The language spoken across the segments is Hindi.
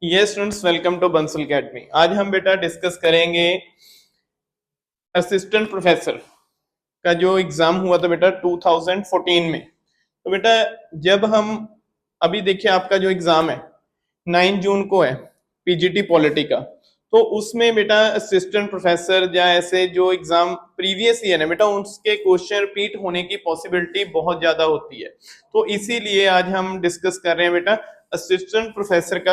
ये students welcome to Bansal academy. आज हम बेटा डिस्कस करेंगे असिस्टेंट प्रोफेसर का जो एग्जाम हुआ था बेटा 2014 में। तो बेटा जब हम अभी देखिए आपका जो एग्जाम है 9 जून को है पीजीटी पॉलिटी का। तो उसमें बेटा असिस्टेंट प्रोफेसर या ऐसे जो एग्जाम प्रीवियस ईयर है बेटा उसके क्वेश्चन रिपीट होने की पॉसिबिलिटी बहुत ज्यादा होती है। तो इसीलिए आज हम डिस्कस कर रहे हैं बेटा असिस्टेंट प्रोफेसर का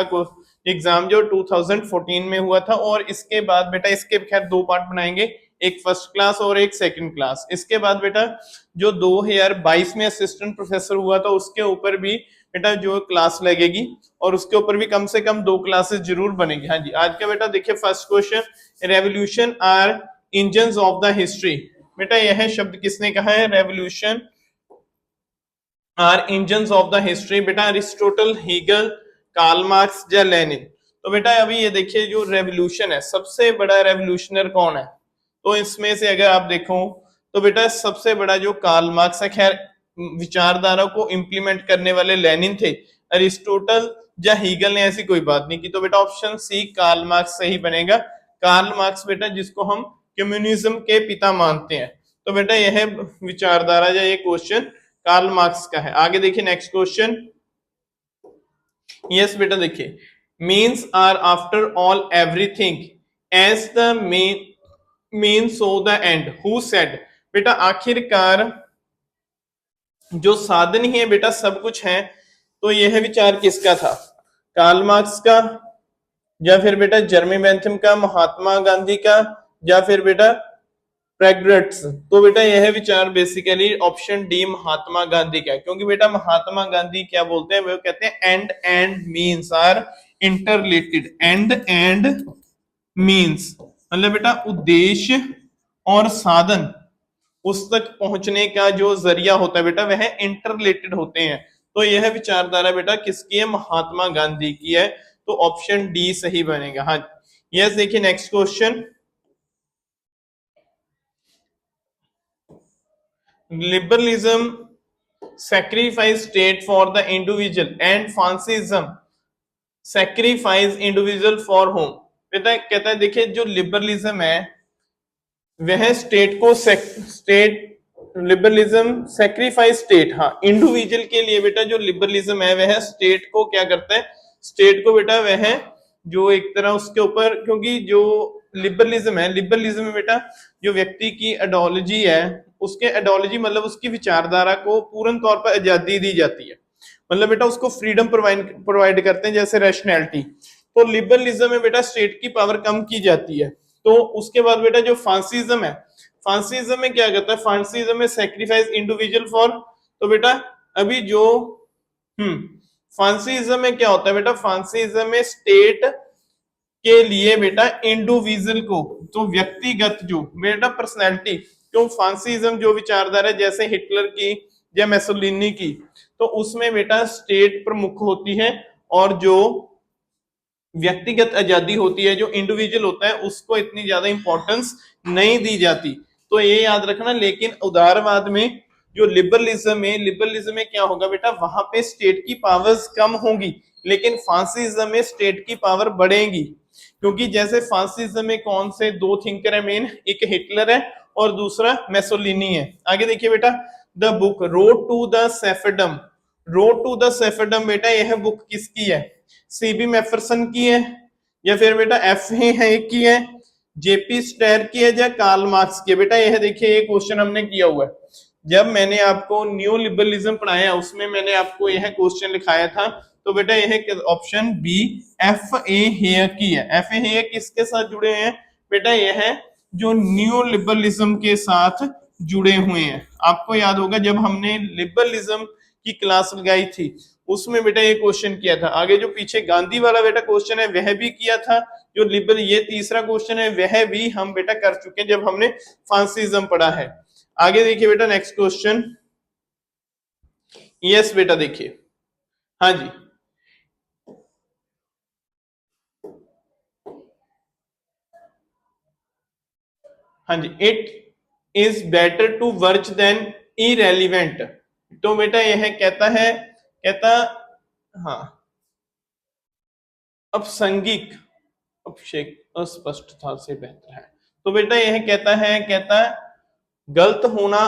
एग्जाम जो 2014 में हुआ था। और इसके बाद बेटा इसके खैर दो पार्ट बनाएंगे, एक फर्स्ट क्लास और एक सेकंड क्लास। इसके बाद बेटा जो 2022 में असिस्टेंट प्रोफेसर हुआ था उसके ऊपर भी बेटा जो क्लास लगेगी और उसके ऊपर भी कम से कम 2 क्लासेस जरूर बनेगी। हाँ जी, आज का बेटा देखिए first question, revolution are engines of the history. बेटा यह शब्द किसने कहा है? Revolution are engines of the history. बेटा अरिस्टोटल, हीगल, कार्ल मार्क्स या लेनिन। तो बेटा अभी ये देखिए जो रेवोल्यूशन है, सबसे बड़ा रेवोल्यूशनर कौन है? तो इसमें से अगर आप देखो तो बेटा सबसे बड़ा जो कार्ल मार्क्स है, खैर विचारधारा को इंप्लीमेंट करने वाले लेनिन थे। अरिस्टोटल या हीगल ने ऐसी कोई बात नहीं की। तो बेटा ऑप्शन सी कार्ल मार्क्स सही बनेगा। कार्ल मार्क्स बेटा जिसको हम कम्युनिज्म के पिता मानते हैं। तो बेटा यह विचारधारा या ये क्वेश्चन कार्ल मार्क्स का है। आगे देखिए नेक्स्ट क्वेश्चन। यस बेटा देखिए, means are after all everything as the men so the end who said. बेटा आखिरकार जो साधन ही है बेटा सब कुछ है। तो यह विचार किसका था? कार्ल मार्क्स का, या फिर बेटा जर्मी बेंथम का, महात्मा गांधी का, या फिर बेटा प्रेग्रेट्स। तो बेटा यह विचार basically option D Mahatma Gandhi का है। क्योंकि बेटा महात्मा गांधी क्या बोलते हैं? वो कहते हैं and means are inter related. And means मतलब बेटा उद्देश्य और साधन उस तक पहुंचने का जो जरिया होता है बेटा वह इंटर रिलेटेड होते हैं। तो यह विचारधारा बेटा किसकी है? महात्मा गांधी की है। तो ऑप्शन डी सही बनेगा। हाँ यस देखिए next question. Liberalism sacrifice state for the individual and fascism sacrifice individual for whom। बेटा कहता है देखिए जो लिबरलिज्म है वह स्टेट को स्टेट लिबरलिज्म सेक्रीफाइस स्टेट, हाँ इंडिविजुअल के लिए बेटा जो लिबरलिज्म है वह स्टेट को क्या करता है? स्टेट को बेटा वह जो एक तरह उसके ऊपर, क्योंकि जो लिबरलिज्म है, लिबरलिज्म में बेटा जो व्यक्ति की आइडियोलॉजी है उसके आइडियोलॉजी मतलब उसकी विचारधारा को पूर्ण तौर पर आजादी दी जाती है। मतलब बेटा उसको फ्रीडम प्रोवाइड करते हैं जैसे रैशनैलिटी। तो लिबरलिज्म में बेटा स्टेट की पावर कम की जाती है। तो उसके बाद बेटा जो फांसिज्म है, फांसिज्म में क्या करता है? फांसिज्म में सेक्रीफाइस इंडिविजुअल फॉर। तो बेटा अभी जो फांसिज्म में क्या होता है बेटा? फांसिज्म में स्टेट के लिए बेटा इंडिविजुअल को, तो व्यक्तिगत जो बेटा पर्सनैलिटी, क्यों फांसिज्म जो विचारधारा है जैसे हिटलर की या मेसोलिनी की, तो उसमें बेटा स्टेट प्रमुख होती है और जो व्यक्तिगत आजादी होती है जो इंडिविजुअल होता है उसको इतनी ज्यादा इंपॉर्टेंस नहीं दी जाती। तो ये याद रखना। लेकिन उदारवाद में जो लिबरलिज्म में क्या होगा बेटा? वहां पे स्टेट की पावर्स कम होंगी लेकिन फांसिज्म में स्टेट की पावर बढ़ेगी। क्योंकि जैसे फांसिज्म में कौन से दो थिंकर है मेन, एक हिटलर है और दूसरा मेसोलिनी है। आगे देखिए बेटा, the book road to the serfdom. Road to the serfdom बेटा यह बुक किसकी है? सीबी मैफरसन की है, या फिर बेटा एफ है की है, जेपी स्टेयर की है, या कार्ल मार्क्स की है? बेटा यह देखिए ये क्वेश्चन हमने किया हुआ है। जब मैंने आपको न्यू लिबरलिज्म पढ़ाया उसमें मैंने आपको यह क्वेश्चन लिखाया था। तो बेटा यह option B F A here की है। एफ ए हेयर किसके साथ जुड़े हैं बेटा? यह जो न्यू लिबरलिज्म के साथ जुड़े हुए हैं। आपको याद होगा जब हमने लिबरलिज्म की क्लास लगाई थी उसमें बेटा ये क्वेश्चन किया था। आगे जो पीछे गांधी वाला बेटा क्वेश्चन है वह भी किया था। जो लिबरल ये तीसरा क्वेश्चन है वह भी हम बेटा कर चुके हैं जब हमने फांसिज्म पढ़ा है। आगे देखिए बेटा नेक्स्ट क्वेश्चन। यस बेटा देखिए, हाँ जी हाँ जी, इट इज बेटर टू वर्च देन इरेलीवेंट। तो बेटा यह कहता है, कहता हाँ अपसंगिक अस्पष्टता से बेहतर है। तो बेटा यह कहता है गलत होना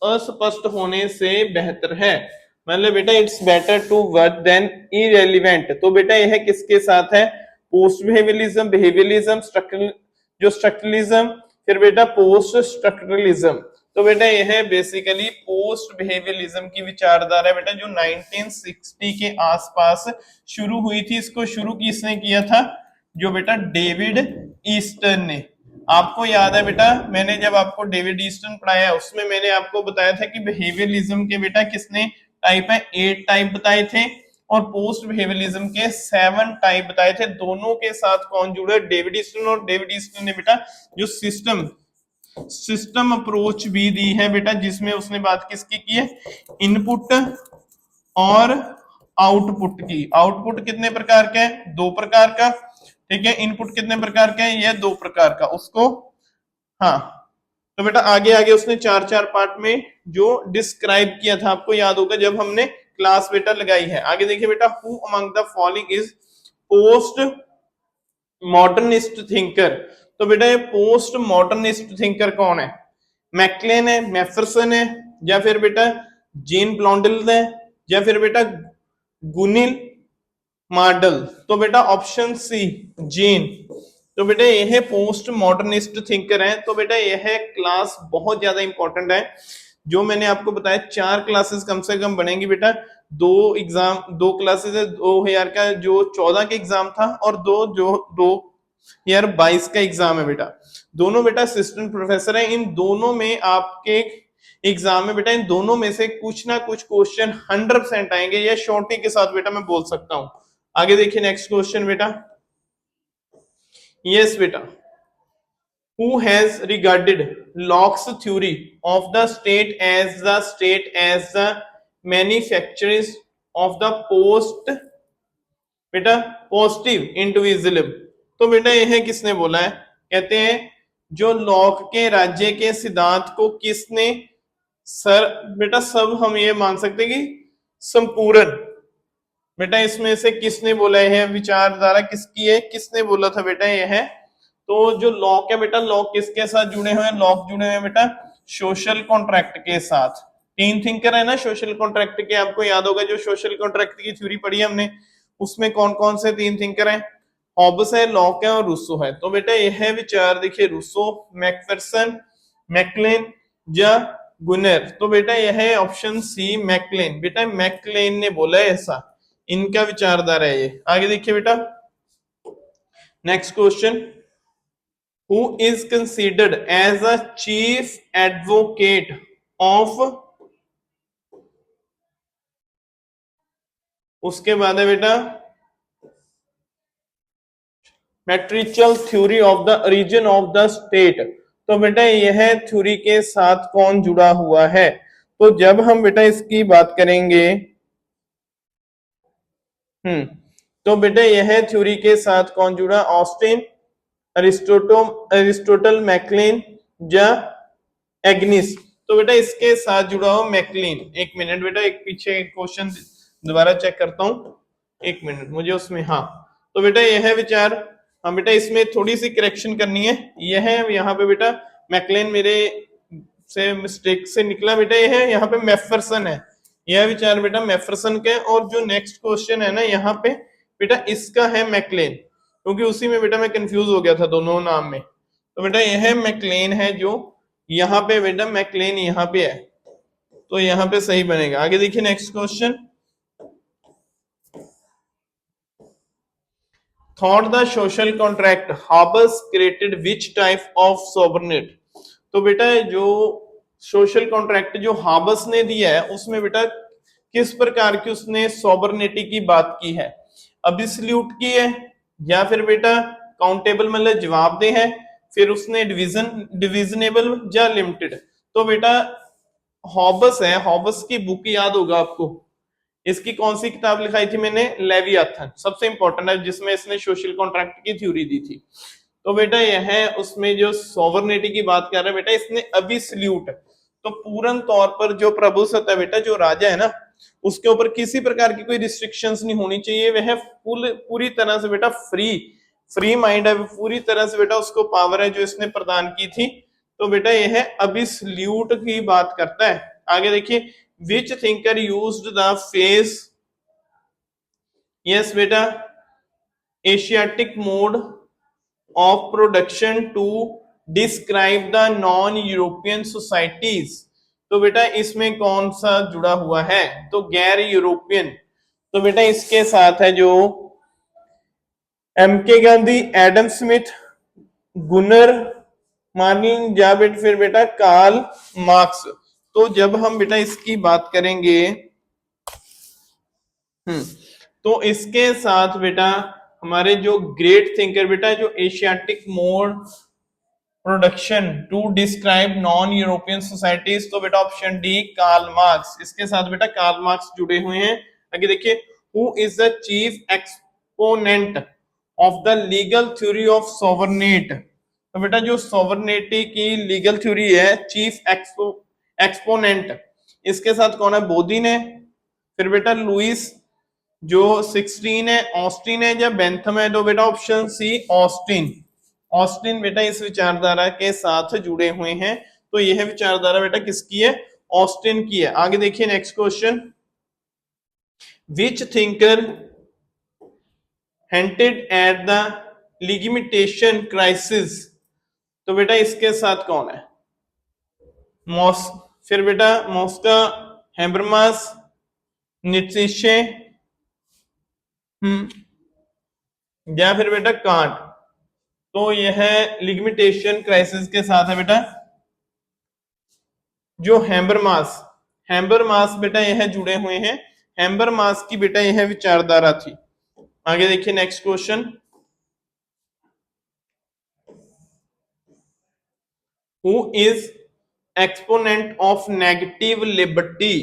अस्पष्ट होने से बेहतर है। मतलब बेटा it's better to work than irrelevant. तो बेटा यह किसके साथ है? पोस्ट बिहेवियरलिज्म, स्ट्रक्चरलिज्म, फिर बेटा पोस्ट स्ट्रक्चरलिज्म। तो बेटा यह बेसिकली पोस्ट बिहेवियरलिज्म की विचारधारा है बेटा, जो 1960 के आसपास शुरू हुई थी। इसको शुरू किसने किया था? जो बेटा डेविड ईस्टन ने। आपको याद है बेटा, मैंने जब आपको डेविड ईस्टन पढ़ाया उसमें मैंने आपको बताया था कि बिहेवियरलिज्म के बेटा किसने टाइप है? 8 टाइप बताए थे, और पोस्ट बिहेवियरलिज्म के 7 टाइप बताए थे। दोनों के साथ कौन जुड़े? David Easton. और डेविड ईस्टन ने बेटा जो सिस्टम अप्रोच भी दी है बेटा, जिसमें उसने बात किसकी की है? इनपुट और आउटपुट की। आउटपुट कितने प्रकार का है? 2 प्रकार का। ठीक है, इनपुट कितने प्रकार का है? यह 2 प्रकार का। उसको हाँ, तो बेटा आगे आगे उसने 4 पार्ट में जो डिस्क्राइब किया था, आपको याद होगा जब हमने क्लास बेटा लगाई है। आगे देखिए बेटा, who among the following is post modernist thinker. तो बेटा ये पोस्ट मॉडर्निस्ट थिंकर कौन है? मैक्लेन है, मैफरसन है, या फिर बेटा जेन ब्लॉन्डेल है, या फिर बेटा गुनिल मॉडल। तो बेटा ऑप्शन सी जेन। तो बेटा यह पोस्ट मॉडर्निस्ट थिंकर है। तो बेटा यह क्लास बहुत ज्यादा इंपॉर्टेंट है। जो मैंने आपको बताया 4 क्लासेस कम से कम बनेंगी बेटा। 2 क्लासेस है 2000 का, जो 14 का एग्जाम था, और 2022 का एग्जाम है बेटा। दोनों बेटा असिस्टेंट प्रोफेसर है। इन दोनों में आपके एग्जाम में बेटा, इन दोनों में से कुछ ना कुछ क्वेश्चन 100% आएंगे। यह शॉर्टी के साथ बेटा मैं बोल सकता हूं। आगे देखिए नेक्स्ट क्वेश्चन बेटा। यस बेटा, who has regarded Locke's theory of the state as the manufacturers of the बेटा पॉजिटिव इंडिविजुअलिज्म। तो बेटा यह किसने बोला है? कहते हैं जो लॉक के राज्य के सिद्धांत को किसने बेटा सब हम ये मान सकते हैं कि संपूर्ण। बेटा इसमें से किसने बोला है? विचारधारा किसकी है? किसने बोला था बेटा यह है? तो जो लॉक है बेटा, लॉक किसके साथ जुड़े हुए हैं? लॉक जुड़े हुए हैं बेटा सोशल कॉन्ट्रैक्ट के साथ। 3 थिंकर है ना सोशल कॉन्ट्रैक्ट के। आपको याद होगा जो सोशल कॉन्ट्रैक्ट की थ्योरी पढ़ी हमने, उसमें कौन कौन से 3 थिंकर हैं? हॉब्स है, लॉक है, और रूसो है। तो बेटा यह विचार देखिए, रूसो, मैकफेरसन, मैकलेन या गुनर। तो बेटा यह है ऑप्शन सी मैकलेन। बेटा मैकलेन ने बोला है ऐसा, इनका विचारधारा है ये। आगे देखिए बेटा next question, who is considered as a chief advocate of, उसके बाद है बेटा matriarchal theory of the origin of the state. तो बेटा यह थ्योरी के साथ कौन जुड़ा हुआ है? तो जब हम बेटा इसकी बात करेंगे, तो बेटा यह थ्योरी के साथ कौन जुड़ा? ऑस्टिन, अरिस्टोटल, मैकलेन या एग्निस। तो बेटा इसके साथ जुड़ा हो मैकलेन। एक मिनट बेटा, एक पीछे क्वेश्चन दोबारा चेक करता हूं, एक मिनट मुझे उसमें। हाँ, तो बेटा यह विचार, हाँ बेटा इसमें थोड़ी सी करेक्शन करनी है। यह यहाँ पे बेटा मैकलेन मेरे से मिस्टेक से निकला बेटा, यह यहाँ पे मैफरसन है। यह विचार बेटा मैफरसन के। और जो नेक्स्ट क्वेश्चन है ना यहाँ पे बेटा, इसका है मैकलेन, क्योंकि उसी में बेटा मैं कंफ्यूज हो गया था दोनों नाम में। तो बेटा यह मैकलेन है जो यहाँ पे बेटा मैकलेन यहाँ पे है, तो यहाँ पे सही बनेगा। आगे देखिए next question, thought the social contract Hobbes created which type of sovereignty. तो बेटा जो सोशल कॉन्ट्रैक्ट जो हाबस ने दिया है, उसमें बेटा किस प्रकार की उसने सोबरनेटी की बात की है? अब्सोल्यूट की है, या फिर बेटा काउंटेबल मतलब जवाबदेह है, फिर उसने डिविजनेबल या लिमिटेड। तो बेटा हॉबस है, हॉबस की बुक याद होगा आपको, इसकी कौन सी किताब लिखाई थी मैंने? लेवियाथन, सबसे इंपॉर्टेंट है, जिसमें इसने सोशल कॉन्ट्रैक्ट की थ्योरी दी थी। तो बेटा यह है उसमें जो सॉवरनिटी की बात कर रहा है बेटा, इसने अब्सोल्यूट, तो पूर्ण तौर पर जो प्रभुसत्ता है बेटा, जो राजा है ना, उसके ऊपर किसी प्रकार की कोई रिस्ट्रिक्शंस नहीं होनी चाहिए, वह पूरी तरह से बेटा फ्री माइंड है, पूरी तरह से बेटा उसको पावर है जो इसने प्रदान की थी। तो बेटा यह अबिसल्यूट की बात करता है। आगे देखिए, which thinker used the phrase, yes बेटा, Asiatic mode of production to describe the non European societies. तो बेटा इसमें कौन सा जुड़ा हुआ है, तो गैर यूरोपियन। तो बेटा इसके साथ है जो M K Gandhi, Adam Smith, Gunnar मार्निंग या फिर बेटा कार्ल मार्क्स। तो जब हम बेटा इसकी बात करेंगे तो इसके साथ बेटा हमारे जो ग्रेट थिंकर बेटा जो Asiatic mode production to describe non European societies, तो बेटा ऑप्शन डी कार्ल मार्क्स, इसके साथ बेटा कार्ल मार्क्स जुड़े हुए हैं। आगे देखिए, who is the chief exponent of the legal theory of sovereignty. तो बेटा जो सोवरनेटी की लीगल थ्योरी है, चीफ एक्सपोनेंट, इसके साथ कौन है, बोदिन है, फिर बेटा लुइस जो 16 है, ऑस्टिन है या बेंथम है। तो बेटा ऑप्शन सी ऑस्टिन, ऑस्टिन बेटा इस विचारधारा के साथ जुड़े हुए हैं। तो यह विचारधारा बेटा किसकी है, ऑस्टिन की है। आगे देखिए next question, which thinker hinted at the legitimation crisis. तो बेटा इसके साथ कौन है, फिर बेटा मॉस्का, हैबरमास, नीत्शे, या फिर बेटा कांट। तो यह लिगमिटेशन क्राइसिस के साथ है बेटा जो हैबरमास बेटा यह जुड़े हुए हैं, हैबरमास की बेटा यह विचारधारा थी। आगे देखिए next question, who is exponent of negative liberty.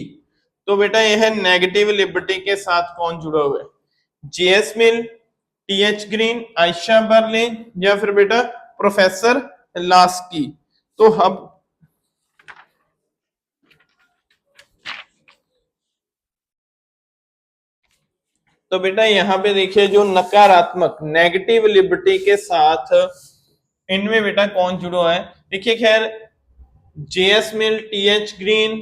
तो बेटा यह नेगेटिव लिबर्टी के साथ कौन जुड़ा हुआ है, जेएस मिल, टीएच ग्रीन, आयशा बर्लिन या फिर बेटा प्रोफेसर लास्की। तो अब तो बेटा यहाँ पे देखिए जो नकारात्मक नेगेटिव लिबर्टी के साथ इनमें बेटा कौन जुड़ा है। देखिए खैर जेएस मिल, टीएच ग्रीन,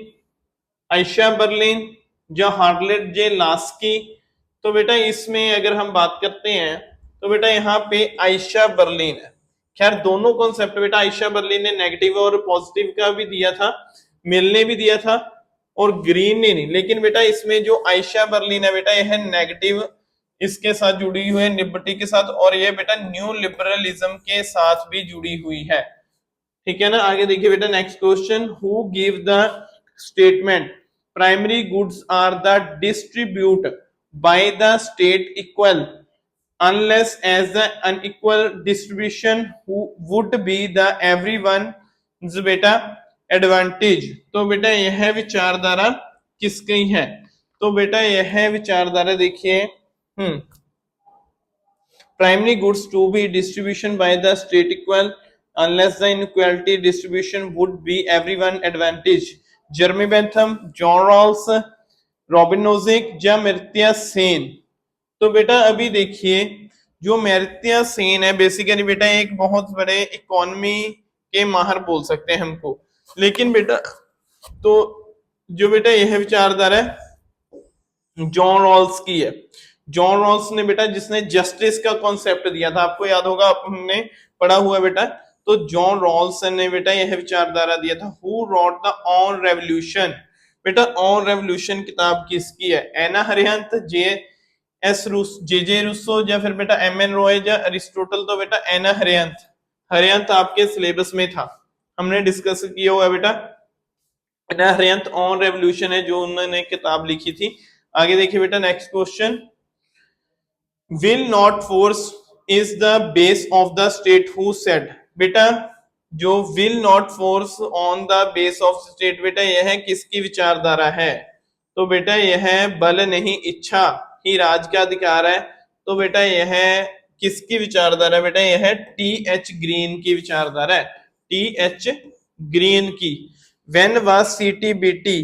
आयशा बर्लिन या हार्लेट जे लास्की। तो बेटा इसमें अगर हम बात करते हैं तो बेटा यहाँ पे आयशा बर्लिन है। खैर दोनों कॉन्सेप्ट बेटा आयशा बर्लिन ने नेगेटिव और पॉजिटिव का भी दिया था, मिल ने भी दिया था और ग्रीन ने नहीं, लेकिन बेटा इसमें जो आयशा बर्लिन है बेटा यह नेगेटिव इसके साथ जुड़ी हुई है लिबर्टी के साथ, और यह बेटा न्यू लिबरलिज्म के साथ भी जुड़ी हुई है। ठीक है ना। आगे देखिए बेटा next question, who give the statement primary goods are the distribute by the state equal unless as the unequal distribution would be the everyone's बेटा एडवांटेज। तो बेटा यह विचारधारा किसकी है, तो बेटा यह विचारधारा देखिए primary goods to be distribution by the state equal unless the inequality distribution would be everyone advantage, Jeremy Bentham, John Rawls, Robin Nozick या मर्त्य सेन। तो बेटा अभी देखिए जो मर्त्य सेन है बेसिकली बेटा एक बहुत बड़े इकोनॉमी के माहर बोल सकते हैं हमको, लेकिन बेटा तो जो बेटा यह विचारधारा है जॉन रॉल्स की है। जॉन रॉल्स ने बेटा जिसने जस्टिस का कॉन्सेप्ट दिया था, आपको याद होगा हमने पढ़ा हुआ बेटा, तो जॉन रॉल्स ने बेटा यह विचारधारा दिया था। Who wrote the on revolution, बेटा ऑन रेवोल्यूशन किताब किसकी है, एना हरिहंत, जे रूसो या फिर बेटा एम एन रॉय या अरिस्टोटल। तो बेटा एना हरिहंत आपके सिलेबस में था, हमने डिस्कस किया हुआ बेटा एना हरिहंत ऑन रेवोल्यूशन है जो उन्होंने किताब लिखी थी। आगे देखिए बेटा next question, will not force is the base of the state who said. बेटा जो will not force on the base of state बेटा यह किसकी विचारधारा है, तो बेटा यह बल नहीं इच्छा ही राज का अधिकार है। तो बेटा यह किसकी विचारधारा है, बेटा यह टी एच ग्रीन की विचारधारा है, टी एच ग्रीन की। When was CTBT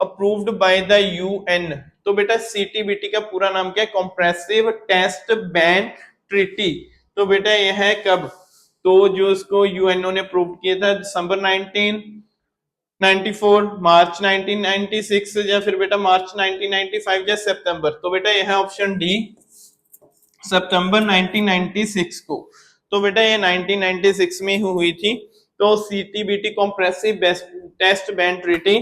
approved by the UN. तो बेटा सीटीबीटी का पूरा नाम क्या है? Comprehensive test ban treaty. तो बेटा यह है कब? तो जो इसको यूएनओ ने अप्रूव किया था दिसंबर 1994, मार्च 1996 या फिर बेटा मार्च 1995 या सितंबर। तो बेटा यह है ऑप्शन डी, सितंबर 1996 को। तो बेटा ये 1996 में हुई थी। तो CTBT comprehensive test ban treaty,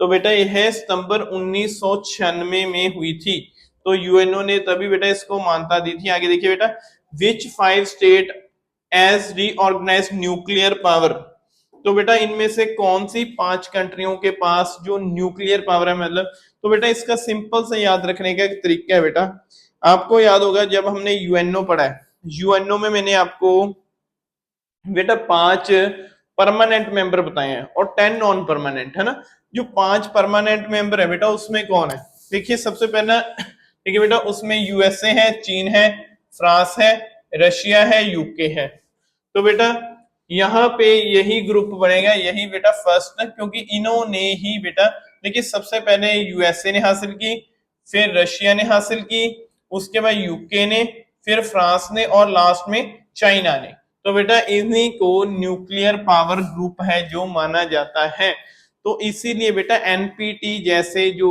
तो बेटा यह सितंबर 1996 में हुई थी। तो यूएनओ ने तभी बेटा इसको मान्यता दी थी। आगे देखिए बेटा, which 5 state as reorganize nuclear power. तो बेटा इनमें से कौन सी 5 कंट्रियों के पास जो न्यूक्लियर पावर है, मतलब तो बेटा इसका सिंपल से याद रखने का एक तरीका है बेटा। आपको याद होगा जब हमने यूएनओ पढ़ा है, यूएनओ में मैंने आपको बेटा 5 परमानेंट मेंबर बताए हैं और 10 नॉन परमानेंट, है ना। जो 5 परमानेंट मेंबर है बेटा उसमें कौन है? देखिए सबसे पहला देखिए बेटा उसमें यूएसए है, चीन है, फ्रांस है, रशिया है, यूके है। तो बेटा यहाँ पे यही ग्रुप बनेगा, यही बेटा फर्स्ट है, क्योंकि इन्होंने ही बेटा देखिए सबसे पहले यूएसए ने हासिल की, फिर रशिया ने हासिल की, उसके बाद यूके ने, फिर फ्रांस ने और लास्ट में चाइना ने। तो बेटा इन्हीं को न्यूक्लियर पावर ग्रुप है जो माना जाता है। तो इसीलिए बेटा एनपीटी जैसे जो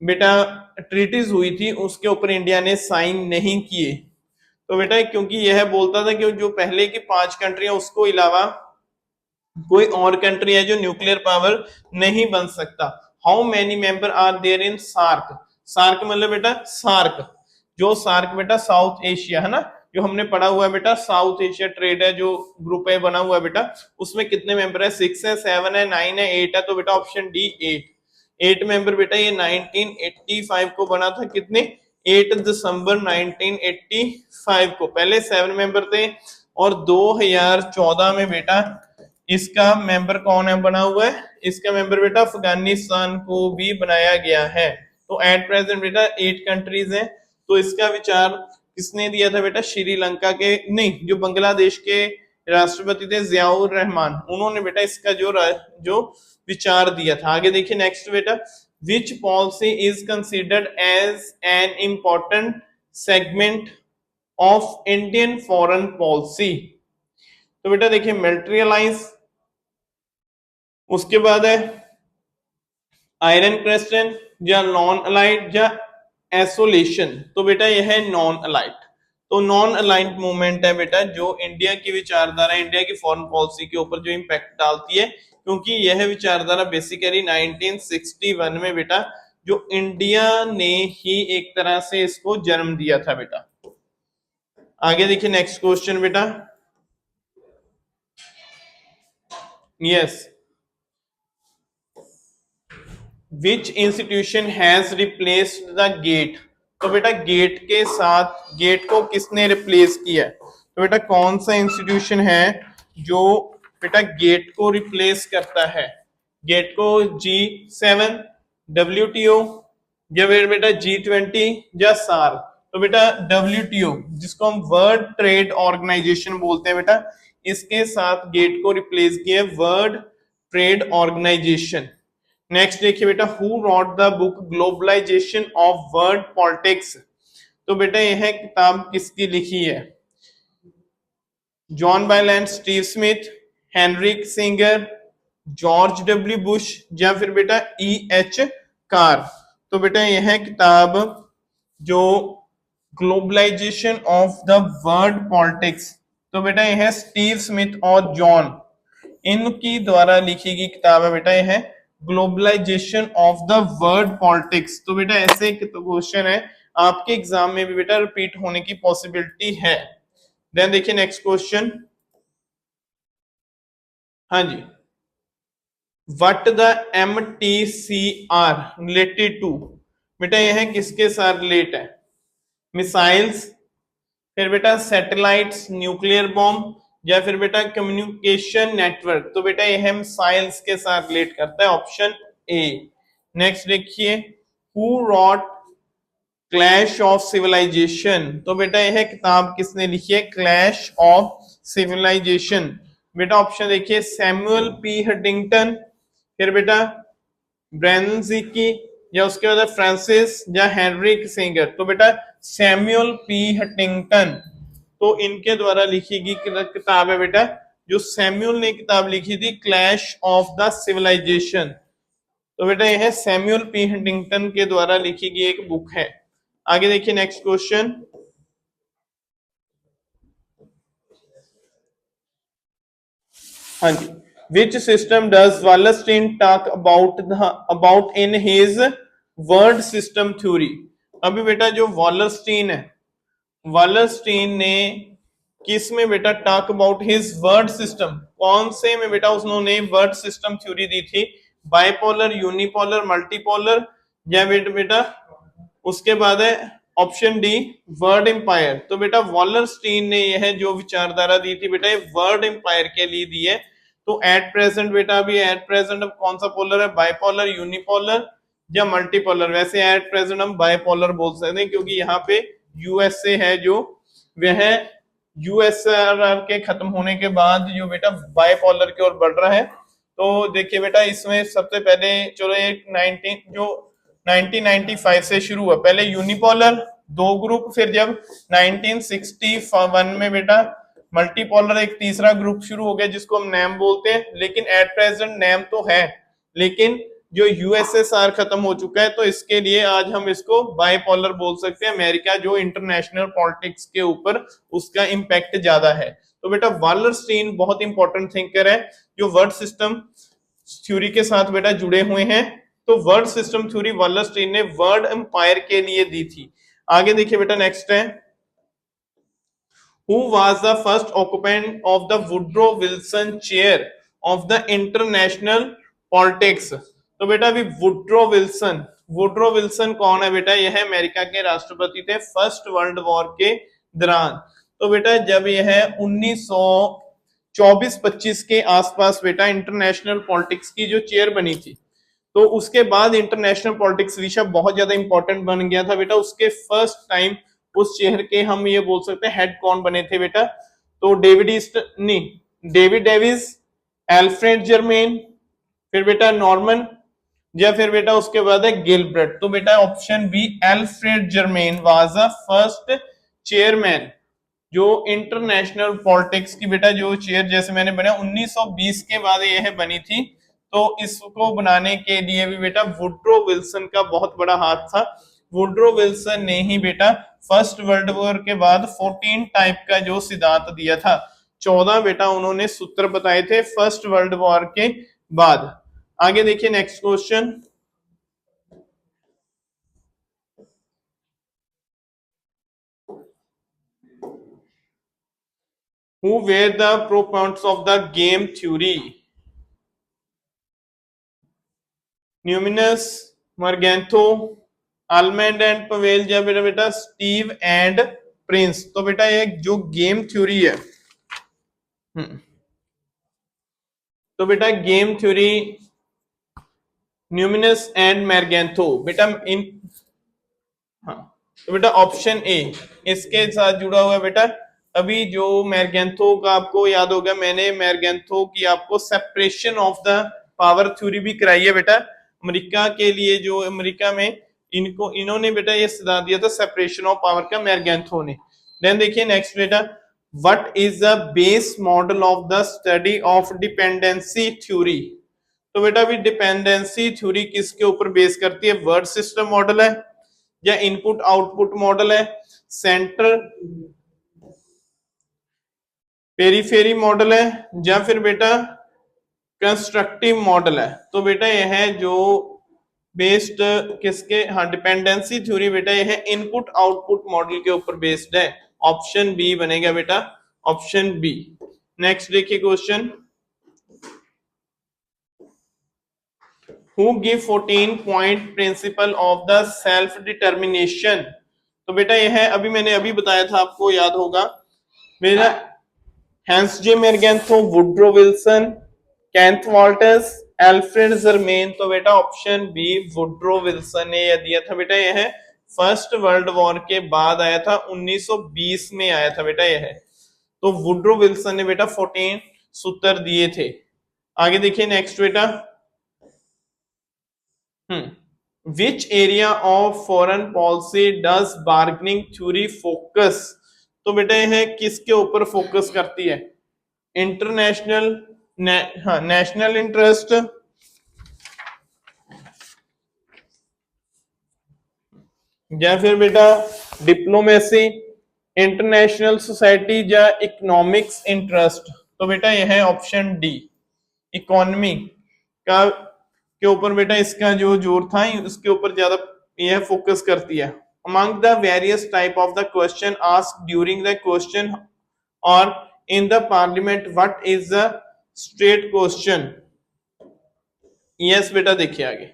बेटा ट्रीटीज हुई थी उसके ऊपर इंडिया ने साइन नहीं किए। तो बेटा क्योंकि यह बोलता था कि जो पहले की 5 कंट्री है उसको अलावा कोई और कंट्री है जो न्यूक्लियर पावर नहीं बन सकता। How many member are there in SAARC? SAARC मतलब बेटा सार्क, जो सार्क बेटा साउथ एशिया है ना, जो हमने पढ़ा हुआ है बेटा साउथ एशिया ट्रेड है जो ग्रुप है बना हुआ है बेटा, उसमें कितने मेंबर है? 6 है, 7 है, 9 है, 8 है। तो बेटा ऑप्शन डी 8 मेंबर बेटा ये 1985 को बना था। कितने? 8 दिसंबर 1985 को। पहले 7 मेंबर थे और 2014 में बेटा इसका मेंबर कौन है बना हुआ है? इसका मेंबर बेटा अफगानिस्तान को भी बनाया गया है। तो एट प्रेजेंट बेटा 8 कंट्रीज हैं। तो इसका विचार किसने दिया था बेटा? श्रीलंका के नहीं, जो बांग्लादेश के राष्ट्रपति थे जियाउर रहमान, उन्होंने बेटा इसका जो विचार दिया था। आगे देखिए नेक्स्ट बेटा, which policy is considered as an important segment of Indian foreign policy? तो बेटा देखिए मिलिट्री अलायंस, उसके बाद है आयरन क्वेश्चन, या नॉन अलाइड, या एसोलेशन। तो बेटा यह है नॉन अलाइड। तो नॉन अलाइंड मूवमेंट है बेटा जो इंडिया की विचारधारा, इंडिया की फॉरेन पॉलिसी के ऊपर जो इंपैक्ट डालती है, क्योंकि यह विचारधारा बेसिकली 1961 में बेटा जो इंडिया ने ही एक तरह से इसको जन्म दिया था बेटा। आगे देखिए नेक्स्ट क्वेश्चन बेटा, yes, which institution has replaced the GATT? तो बेटा गेट के साथ गेट को किसने रिप्लेस किया? तो बेटा कौन सा इंस्टीट्यूशन है जो बेटा गेट को रिप्लेस करता है? गेट को G7, WTO, या फिर बेटा G20 या सार्क? तो बेटा WTO, जिसको हम वर्ल्ड ट्रेड ऑर्गेनाइजेशन बोलते हैं बेटा, इसके साथ गेट को रिप्लेस किया वर्ल्ड ट्रेड ऑर्गेनाइजेशन। नेक्स्ट देखिए बेटा, who wrote the book globalisation of world politics? तो बेटा यह किताब किसकी लिखी है? John Baylis, Steve Smith, Henry Kissinger, George W Bush, या फिर बेटा E.H. कार? तो बेटा यह किताब जो globalisation of the world politics, तो बेटा यह स्टीव स्मिथ और जॉन इनकी द्वारा लिखी गई किताब है बेटा, यह globalisation of the world politics. तो बेटा ऐसे क्वेश्चन है आपके एग्जाम में भी बेटा रिपीट होने की पॉसिबिलिटी है। देन देखिए नेक्स्ट क्वेश्चन, हाँ जी, what the MTCR related to? बेटा यह किसके साथ रिलेट है? मिसाइल्स, फिर बेटा सैटेलाइट्स, न्यूक्लियर बॉम्ब, या फिर बेटा कम्युनिकेशन नेटवर्क? तो बेटा यह मिसाइल्स के साथ रिलेट करता है, ऑप्शन ए। नेक्स्ट देखिए, who wrote clash of civilisation? तो बेटा यह किताब किसने लिखी है? Clash of civilisation. बेटा ऑप्शन देखिए, सैमुअल P. हंटिंगटन, फिर बेटा ब्रेनजिकी, या उसके बाद फ्रांसिस या हेनरी किसिंगर। तो बेटा सैमुअल पी हंटिंगटन, तो इनके द्वारा लिखी गई किताब है बेटा, जो सैमुअल ने किताब लिखी थी क्लैश ऑफ द सिविलाइजेशन। तो बेटा यह है सैमुअल पी हंटिंगटन के द्वारा लिखी गई एक बुक है। आगे देखिए नेक्स्ट क्वेश्चन। हाँ जी, which system does Wallerstein talk about in his world system theory. अभी बेटा जो वालरस्टीन है, वालरस्टीन ने किस में बेटा talk about his world system, कौन से में बेटा उन्होंने वर्ड सिस्टम थ्योरी दी थी, बाइपोलर, यूनिपोलर, मल्टीपोलर, या बेटा उसके बाद है ऑप्शन डी वर्ड एम्पायर। तो बेटा वॉलरस्टीन ने यह जो विचारधारा दी थी बेटा ये वर्ड एम्पायर के लिए दी है। तो एट प्रेजेंट बेटा अभी एट प्रेजेंट अब कौन सा पोलर है, बाइपोलर, यूनिपोलर या मल्टीपोलर। वैसे एट प्रेजेंट हम बाइपोलर बोल सकते हैं क्योंकि यहाँ पे यूएसए है जो वह यूएसआरआर के खत्म होने के बाद जो बेटा बाइपोलर की ओर बढ़ रहा है। तो देखिए बेटा इसमें सबसे पहले चलो एक 1995 से शुरू हुआ, पहले यूनिपोलर दो ग्रुप, फिर जब 1961 में बेटा मल्टीपोलर एक तीसरा ग्रुप शुरू हो गया जिसको हम नैम बोलते हैं। लेकिन एट प्रेजेंट नैम तो है, लेकिन जो यूएसएसआर खत्म हो चुका है तो इसके लिए आज हम इसको बाइपोलर बोल सकते हैं। अमेरिका जो इंटरनेशनल पॉलिटिक्स के ऊपर उसका इंपैक्ट ज्यादा है। तो बेटा वालरस्टीन बहुत इंपॉर्टेंट थिंकर है जो वर्ड सिस्टम थ्योरी के साथ बेटा जुड़े हुए हैं। तो वर्ड सिस्टम थ्योरी वालरस्टीन ने वर्ड एम्पायर के लिए दी थी। आगे देखिए बेटा नेक्स्ट है, who was the first occupant of the Woodrow Wilson chair of the international politics। तो बेटा अभी वुड्रो विल्सन कौन है बेटा, यह अमेरिका के राष्ट्रपति थे फर्स्ट वर्ल्ड वॉर के दौरान। तो बेटा जब यह 1924-25 के आसपास बेटा इंटरनेशनल पॉलिटिक्स की जो चेयर बनी थी, तो उसके बाद इंटरनेशनल पॉलिटिक्स विषय बहुत ज्यादा इंपॉर्टेंट बन गया था बेटा। उसके फर्स्ट टाइम उस शहर के हम ये बोल सकते हैं हेड कौन बने थे बेटा, तो डेविड डेविस, एल्फ्रेड जर्मेन, फिर बेटा नॉर्मन, या फिर बेटा उसके बाद है गिलब्रेट। तो बेटा option B Alfred Zimmern was the first chairman जो इंटरनेशनल पॉलिटिक्स की बेटा जो चेयर जैसे मैंने बनाया 1920 के बाद यह बनी थी। तो इसको बनाने के लिए भी बेटा वुड्रो विल्सन का बहुत बड़ा हाथ था। वुड्रो विल्सन ने ही बेटा फर्स्ट वर्ल्ड वॉर के बाद 14 टाइप का जो सिद्धांत दिया था, 14 बेटा उन्होंने सूत्र बताए थे फर्स्ट वर्ल्ड वॉर के बाद। आगे देखिए next question, who were the proponents of the game theory, Neumann, Morgenthau, Almond and Powell, या बेटा स्टीव एंड प्रिंस। तो बेटा ये जो गेम थ्योरी है, तो बेटा गेम थ्योरी न्यूमिनस एंड मैर्गेंथो बेटा इन, हाँ तो बेटा ऑप्शन ए इसके साथ जुड़ा हुआ है बेटा। अभी जो मैर्गेंथो का आपको याद होगा, मैंने मैर्गेंथो की आपको separation of the power theory भी कराई है बेटा। अमेरिका के लिए जो अमेरिका में इन्होंने बेटा ये सिद्धांत दिया था सेपरेशन ऑफ पावर का, मैर्गेंथो ने। देन देखिए नेक्स्ट बेटा, what is the base model of the study of dependency theory. तो बेटा अभी डिपेंडेंसी थ्योरी किसके ऊपर बेस करती है, वर्ड सिस्टम मॉडल है, या इनपुट आउटपुट मॉडल है, सेंटर पेरीफेरी मॉडल है, या फिर बेटा कंस्ट्रक्टिव मॉडल है। तो बेटा यह है जो बेस्ड किसके, हाँ डिपेंडेंसी थ्योरी बेटा यह है इनपुट आउटपुट मॉडल के ऊपर बेस्ड है। ऑप्शन बी बनेगा बेटा, ऑप्शन बी। नेक्स्ट देखिए question, who give 14 point principle of the self determination। तो बेटा यह है अभी मैंने अभी बताया था आपको याद होगा मेरा, Hans J Morgenthau, Woodrow Wilson, Kenneth Waltz, Alfred Zimmern. तो बेटा ऑप्शन बी वुड्रो विल्सन ने यह दिया था बेटा। यह है फर्स्ट वर्ल्ड वॉर के बाद आया था, 1920 में आया था बेटा यह है। तो वुड्रो विल्सन ने बेटा 14 सूत्र दिए थे। आगे देखिए नेक्स्ट बेटा, which area of foreign policy does bargaining theory focus? तो बेटा यह किसके ऊपर फोकस करती है? इंटरनेशनल नेशनल इंटरेस्ट, या फिर बेटा डिप्लोमेसी, इंटरनेशनल सोसाइटी, या इकोनॉमिक्स इंटरेस्ट? तो बेटा यह है ऑप्शन डी, इकोनॉमी का के ऊपर बेटा इसका जो जोर था उसके ऊपर ज्यादा यह फोकस करती है। Among the various type of the question asked during the question or in the parliament, what is the straight question? yes बेटा देखिए आगे,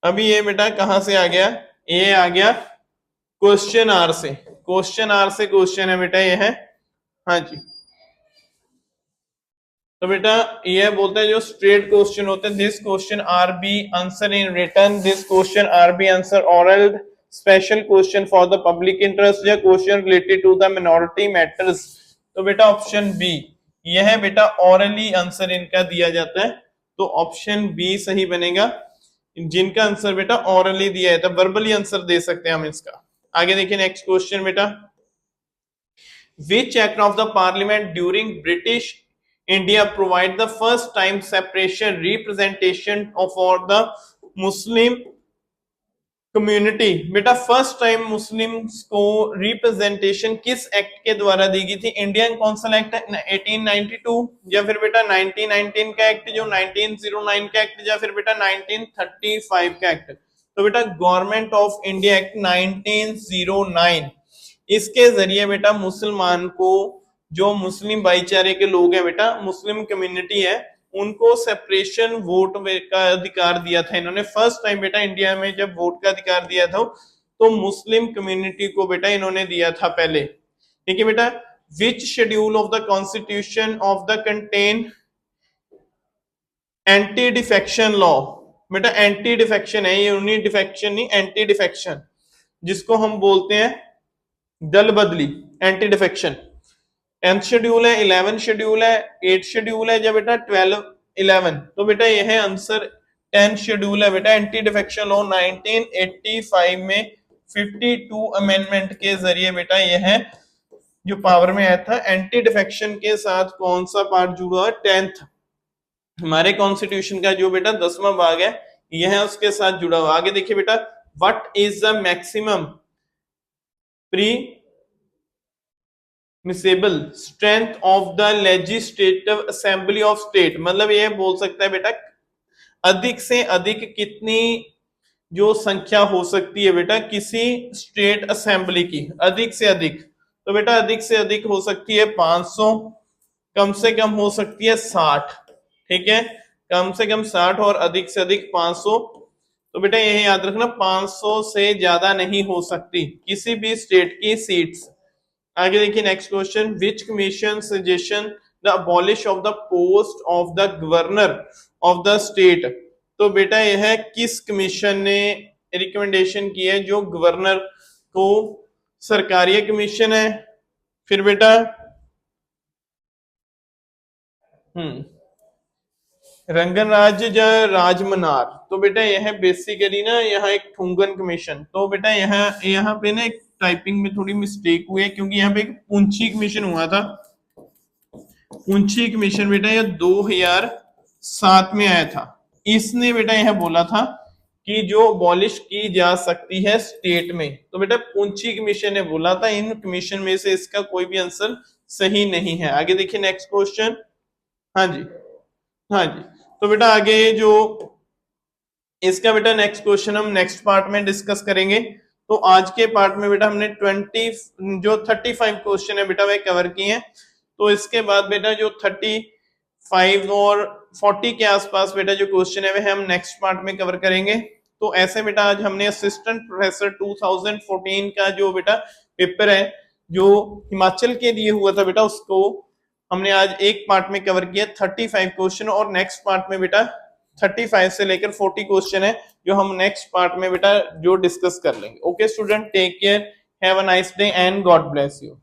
अभी ये बेटा कहां से आ गया? ये आ गया क्वेश्चन आर से, क्वेश्चन आर से क्वेश्चन है बेटा ये है। हाँ जी, तो बेटा ये बोलते हैं जो स्ट्रेट क्वेश्चन होते हैं, this question are be answer in written, this question are be answer oral, special question for the public interest, या question related to the minority matters? तो बेटा ऑप्शन बी, यह है बेटा ऑरली आंसर इनका दिया जाता है, तो ऑप्शन बी सही बनेगा। जिनका आंसर बेटा ऑरली दिया है तो वर्बली आंसर दे सकते हैं हम इसका। आगे देखिए नेक्स्ट क्वेश्चन बेटा, which act of the parliament during British India provide the first time separation representation of for the Muslim community? बेटा फर्स्ट टाइम मुस्लिम्स को रिप्रेजेंटेशन किस एक्ट के द्वारा दी गई थी? इंडियन कौंसिल एक्ट 1892, या फिर बेटा 1919 का एक्ट जो 1909 का एक्ट, या फिर बेटा 1935 का एक्ट? तो बेटा गवर्नमेंट ऑफ इंडिया एक्ट 1909, इसके जरिए बेटा मुसलमान को, जो मुस्लिम भाईचारे के लोग हैं बेटा, मुस्लिम कम्युनिटी है, उनको सेपरेशन वोट का अधिकार दिया था इन्होंने। फर्स्ट टाइम बेटा इंडिया में जब वोट का अधिकार दिया था तो मुस्लिम कम्युनिटी को बेटा इन्होंने दिया था पहले। ठीक है बेटा, which schedule of the constitution of the contain anti defection law? बेटा एंटी डिफेक्शन है, यूनिट डिफेक्शन नहीं, एंटी डिफेक्शन, जिसको हम बोलते हैं दल बदली, एंटी डिफेक्शन। 10th शेड्यूल है, 11th शेड्यूल है, 8th शेड्यूल है, या बेटा 12 11? तो बेटा यह है आंसर 10th शेड्यूल है बेटा। एंटी डिफेक्शन लॉ 1985 में 52 अमेंडमेंट के जरिए बेटा यह है जो पावर में आया था। एंटी डिफेक्शन के साथ कौन सा पार्ट जुड़ा है? 10th, हमारे कॉन्स्टिट्यूशन का जो बेटा 10वां भाग है यह है उसके साथ जुड़ा हुआ। आगे देखिए बेटा, what is the maximum pre miscible strength of the legislative assembly of state? मतलब ये बोल सकता है बेटा अधिक से अधिक कितनी जो संख्या हो सकती है बेटा किसी स्टेट असेंबली की, अधिक से अधिक? तो बेटा अधिक से अधिक हो सकती है 500, कम से कम हो सकती है 60। ठीक है, कम से कम 60 और अधिक से अधिक 500। तो बेटा यह याद रखना 500 से ज्यादा नहीं हो सकती किसी भी स्टेट की सीट्स। आगे देखिए next question, which commission suggestion the abolish of the post of the governor of the state? तो बेटा यह किस कमीशन ने रिकमेंडेशन की है जो गवर्नर को, सरकारी कमीशन है, फिर बेटा रंगन राज या राजमनार? तो बेटा यह बेसिकली ना यहाँ एक ठुंगन कमीशन। तो बेटा यहाँ पे ना एक टाइपिंग में थोड़ी मिस्टेक हुई है, क्योंकि यहाँ पे एक पुंछी कमीशन हुआ था। पुंछी कमीशन बेटा यह 2007 में आया था। इसने बेटा यह बोला था कि जो अबॉलिश की जा सकती है स्टेट में। तो बेटा पुंछी कमीशन ने बोला था, इन कमीशन में से इसका कोई भी आंसर सही नहीं है। आगे देखिए नेक्स्ट क्वेश्चन। हाँ जी, हाँ जी, तो बेटा आगे जो इसका बेटा नेक्स्ट क्वेश्चन हम नेक्स्ट पार्ट में डिस्कस करेंगे। तो आज के पार्ट में बेटा हमने 35 क्वेश्चन है बेटा वे कवर किए हैं। तो इसके बाद बेटा जो 35 और 40 के आसपास बेटा जो क्वेश्चन है वे हम नेक्स्ट पार्ट में कवर करेंगे। तो ऐसे बेटा आज हमने असिस्टेंट प्रोफेसर 2014 का जो बेटा पेपर है जो हिमाचल के लिए हुआ था बेटा, उसको हमने आज एक पार्ट में कवर किया 35 क्वेश्चन, और नेक्स्ट पार्ट में बेटा 35 से लेकर 40 क्वेश्चन है जो हम नेक्स्ट पार्ट में बेटा जो डिस्कस कर लेंगे। Okay student, take care, have a nice day and God bless you.